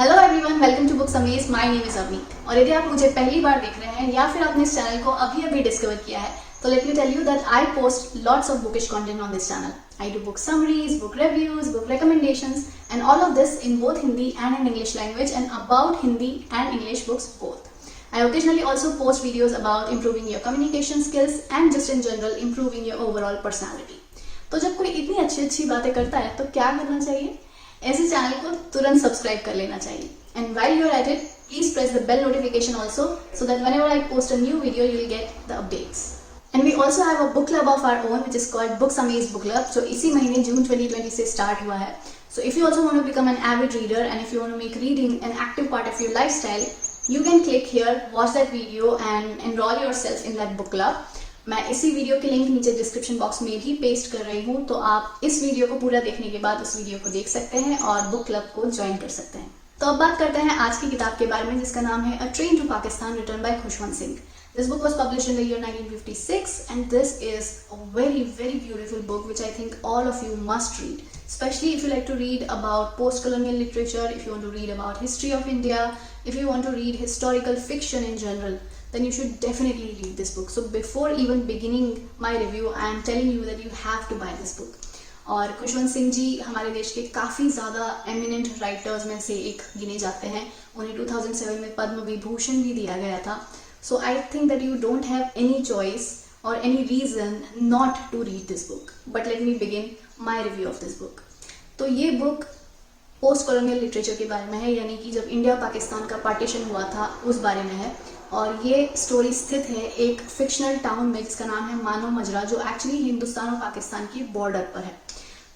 Hello everyone, welcome to books amaze. My name is Avneet और यदि आप मुझे पहली बार देख रहे हैं या फिर आपने इस चैनल को अभी डिस्कवर किया है तो let me tell you that I post lots of bookish content on this channel. I do book summaries, book reviews, book recommendations and all of this in both Hindi and in English language and about Hindi and English books both. I occasionally also post videos about improving your communication skills and just in general improving your overall personality. तो जब कोई इतनी अच्छी अच्छी बातें करता है तो क्या करना चाहिए? ऐसे चैनल को तुरंत सब्सक्राइब कर लेना चाहिए. And while you're at it, please press the bell notification also so that whenever I post a new video, you'll get the updates. And we also have a book club of our own which is called Books Amaze Book Club, जो इसी महीने जून 2020 से start हुआ है. So if you also want to become an avid reader and if you want to make reading an active part of your lifestyle, you can click here, watch that video and enroll yourself in that book club. मैं इसी video के link नीचे description box में भी paste कर रही हूँ, तो आप इस वीडियो को पूरा देखने के बाद उस वीडियो को देख सकते हैं और बुक क्लब को ज्वाइन कर सकते हैं. तो अब बात करते हैं आज की किताब के बारे में जिसका नाम है a train to Pakistan written by Khushwant Singh. This book was published in the year 1956 and this is a very beautiful book which I think all of you must read, especially if you like to read about post-colonial literature, if you want to read about history of India, if you want to read historical fiction in general, then you should definitely read this book. So before even beginning my review, I am telling you that you have to buy this book. और खुशवंत सिंह जी हमारे देश के काफ़ी ज़्यादा eminent writers में से एक गिने जाते हैं. उन्हें 2007 में पद्म विभूषण भी दिया गया था. So I think that you don't have any choice or any reason not to read this book. But let me begin my review of this book. तो ये बुक पोस्ट कॉलोनियल लिटरेचर के बारे में है, यानी कि जब इंडिया पाकिस्तान का पार्टीशन हुआ था उस बारे में है. और ये स्टोरी स्थित है एक फिक्शनल टाउन में जिसका नाम है मानो मजरा, जो एक्चुअली हिंदुस्तान और पाकिस्तान की बॉर्डर पर है.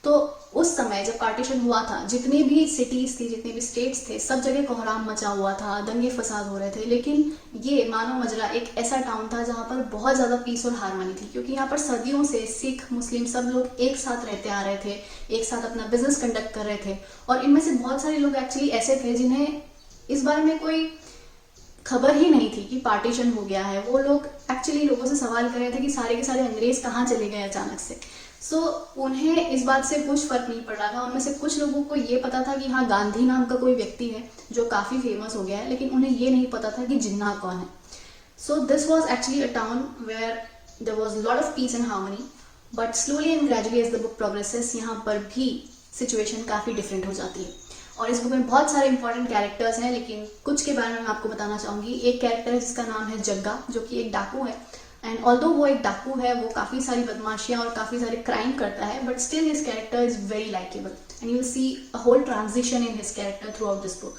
तो उस समय जब पार्टीशन हुआ था, जितनी भी सिटीज़ थी, जितने भी स्टेट्स थे, सब जगह कोहराम मचा हुआ था, दंगे फसाद हो रहे थे. लेकिन ये मानो मजरा एक ऐसा टाउन था जहाँ पर बहुत ज़्यादा पीस और हारमोनी थी, क्योंकि यहाँ पर सदियों से सिख मुस्लिम सब लोग एक साथ रहते आ रहे थे, एक साथ अपना बिजनेस कंडक्ट कर रहे थे. और इनमें से बहुत सारे लोग एक्चुअली ऐसे थे जिन्हें इस बारे में कोई खबर ही नहीं थी कि पार्टीशन हो गया है. वो लोग एक्चुअली लोगों से सवाल कर रहे थे कि सारे के सारे अंग्रेज कहाँ चले गए अचानक से. सो उन्हें इस बात से कुछ फर्क नहीं पड़ रहा था. उनमें से कुछ लोगों को ये पता था कि हाँ, गांधी नाम का कोई व्यक्ति है जो काफ़ी फेमस हो गया है, लेकिन उन्हें ये नहीं पता था कि जिन्ना कौन है. So this was actually a town where there was lot of peace and harmony, but slowly and gradually as the book progresses यहाँ पर भी सिचुएशन काफ़ी डिफरेंट हो जाती है. और इस बुक में बहुत सारे इंपॉर्टेंट कैरेक्टर्स हैं, लेकिन कुछ के बारे में मैं आपको बताना चाहूँगी. एक कैरेक्टर है जिसका नाम है जग्गा, जो कि एक डाकू है. एंड ऑल्दो वो एक डाकू है, वो काफ़ी सारी बदमाशियाँ और काफ़ी सारे क्राइम करता है, but still his character is very likeable and you will see a whole transition in his character throughout this book.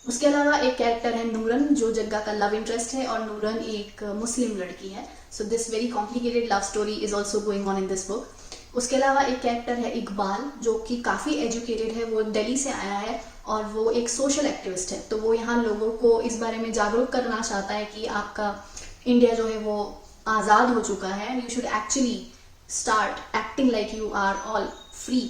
उसके अलावा एक कैरेक्टर है नूरन, जो जग्गा का लव इंटरेस्ट है, और नूरन एक मुस्लिम लड़की है. So this very complicated love story is also going on in this book. उसके अलावा एक कैरेक्टर है इकबाल, जो कि काफ़ी एजुकेटेड है. वो दिल्ली से आया है और वो एक सोशल एक्टिविस्ट है. तो वो यहाँ लोगों को इस बारे में जागरूक करना चाहता है कि आपका इंडिया जो है वो आज़ाद हो चुका है. You should actually start acting like you are all free.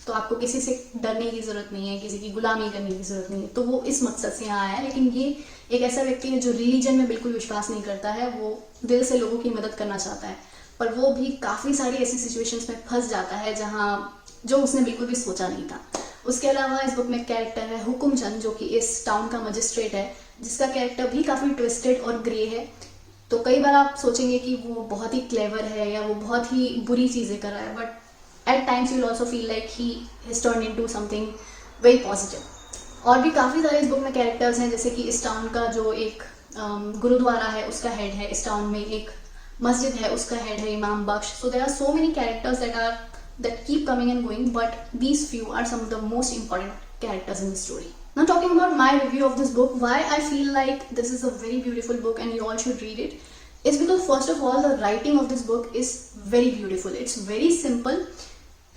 तो आपको किसी से डरने की ज़रूरत नहीं है, किसी की गुलामी करने की ज़रूरत नहीं है. तो वो इस मकसद से यहाँ आया है. लेकिन ये एक ऐसा व्यक्ति है जो रिलीजन में बिल्कुल विश्वास नहीं करता है. वो दिल से लोगों की मदद करना चाहता है, पर वो भी काफ़ी सारी ऐसी सिचुएशंस में फंस जाता है जहाँ जो उसने बिल्कुल भी सोचा नहीं था. उसके अलावा इस बुक में कैरेक्टर है हुकुम चंद, जो कि इस टाउन का मजिस्ट्रेट है, जिसका कैरेक्टर भी काफ़ी ट्विस्टेड और ग्रे है. तो कई बार आप सोचेंगे कि वो बहुत ही क्लेवर है या वो बहुत ही बुरी चीज़ें कर रहा है, but at times you will also feel like he has turned into something very positive. और भी काफ़ी सारे इस बुक में कैरेक्टर्स हैं, जैसे कि इस टाउन का जो एक गुरुद्वारा है उसका हेड है. इस टाउन में एक मस्जिद है, उसका हेड है Imam Bakhsh. So there are so many characters that keep coming and going, but these few are some of the most important characters in the story. Now talking about my review of this book, why I feel like this is a very beautiful book and you all should read it, is because first of all the writing of this book is very beautiful. It's very simple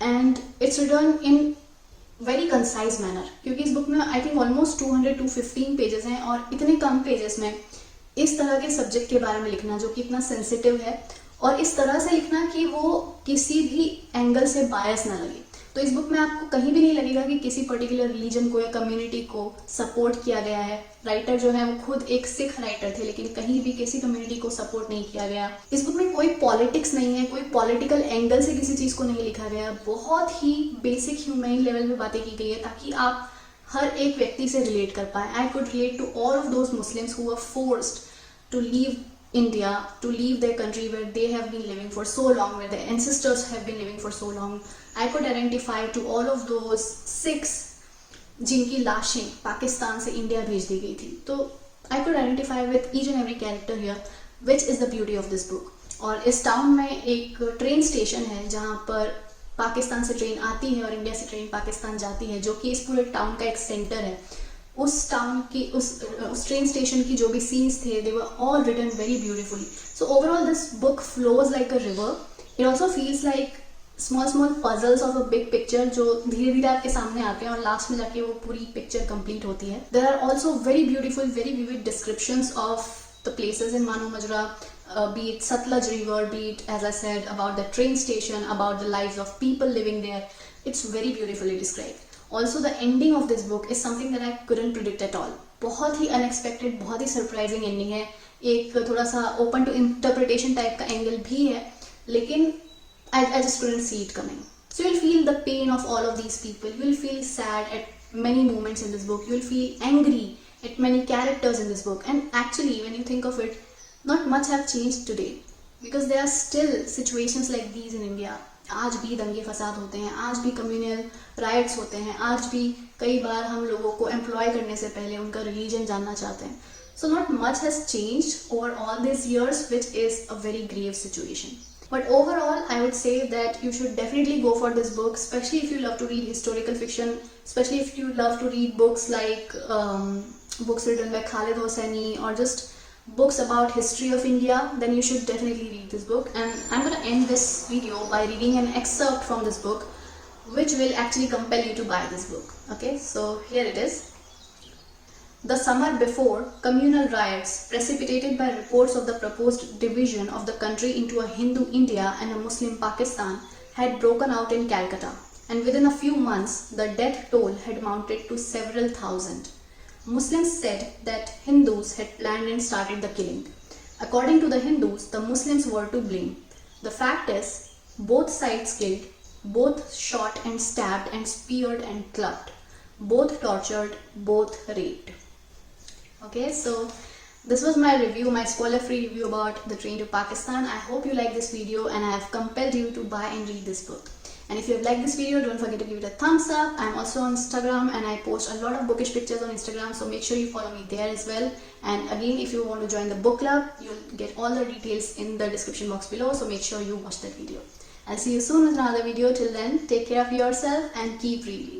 and it's written in very concise manner. क्योंकि इस book में I think almost 200-215 pages हैं, और इतने कम pages में इस तरह के सब्जेक्ट के बारे में लिखना जो कि इतना सेंसिटिव है, और इस तरह से लिखना कि वो किसी भी एंगल से बायस ना लगे. तो इस बुक में आपको कहीं भी नहीं लगेगा कि किसी पर्टिकुलर रिलीजन को या कम्युनिटी को सपोर्ट किया गया है. राइटर जो है वो खुद एक सिख राइटर थे, लेकिन कहीं भी किसी कम्युनिटी को सपोर्ट नहीं किया गया. इस बुक में कोई पॉलिटिक्स नहीं है, कोई पॉलिटिकल एंगल से किसी चीज़ को नहीं लिखा गया. बहुत ही बेसिक ह्यूमैन लेवल पे बातें की गई है ताकि आप हर एक व्यक्ति से रिलेट कर पाए. I could relate to all of those Muslims who were forced to leave India, to leave their country where they have been living for so long, where their ancestors have been living for so long. I could identify to all of those Sikhs जिनकी लाशें पाकिस्तान से India भेज दी गई थी. तो I could identify with each and every character here, which is the beauty of this book. और इस town में एक ट्रेन स्टेशन है जहाँ पर पाकिस्तान से ट्रेन आती है और इंडिया से ट्रेन पाकिस्तान जाती है, जो कि इस पूरे टाउन का एक सेंटर है. उस टाउन की उस ट्रेन स्टेशन की जो भी सीन्स थे, they were all written very beautifully. So overall this book flows like a river. It also feels like small puzzles of a big picture जो धीरे धीरे आपके सामने आते हैं और लास्ट में जाके वो पूरी पिक्चर कंप्लीट होती है. There are also very beautiful, very vivid descriptions of the places in Manu Majra, be it Satluj River, be it, as I said, about the train station, about the lives of people living there. It's very beautifully described. Also, the ending of this book is something that I couldn't predict at all. बहुत ही unexpected, बहुत ही surprising ending है. एक थोड़ा सा open to interpretation type का angle भी है, लेकिन I just couldn't see it coming. So you'll feel the pain of all of these people. You'll feel sad at many moments in this book. You'll feel angry at many characters in this book. And actually, when you think of it, not much have changed today, because there are still situations like these in India. आज भी दंगे फसाद होते हैं, आज भी communal riots होते हैं, आज भी कई बार हम लोगों को एम्प्लॉय करने से पहले उनका रिलीजन जानना चाहते हैं. So not much has changed over all these years, which is a very grave situation. But overall, I would say that you should definitely go for this book, especially if you love to read historical fiction, especially if you love to read books like books written by Khalid Hosseini, or just books about history of India. Then you should definitely read this book. And I'm going to end this video by reading an excerpt from this book, which will actually compel you to buy this book. Okay, so here it is. The summer before, communal riots precipitated by reports of the proposed division of the country into a Hindu India and a Muslim Pakistan had broken out in Calcutta, and within a few months the death toll had mounted to several thousand. Muslims said that Hindus had planned and started the killing. According to the Hindus, the Muslims were to blame. The fact is, both sides killed, both shot and stabbed and speared and clubbed, both tortured, both raped. Okay, so this was my review, my spoiler-free review about The Train to Pakistan. I hope you like this video and I have compelled you to buy and read this book. And if you have liked this video, don't forget to give it a thumbs up. I'm also on Instagram and I post a lot of bookish pictures on Instagram, so make sure you follow me there as well. And again, if you want to join the book club, you'll get all the details in the description box below, so make sure you watch that video. I'll see you soon with another video. Till then, take care of yourself and keep reading.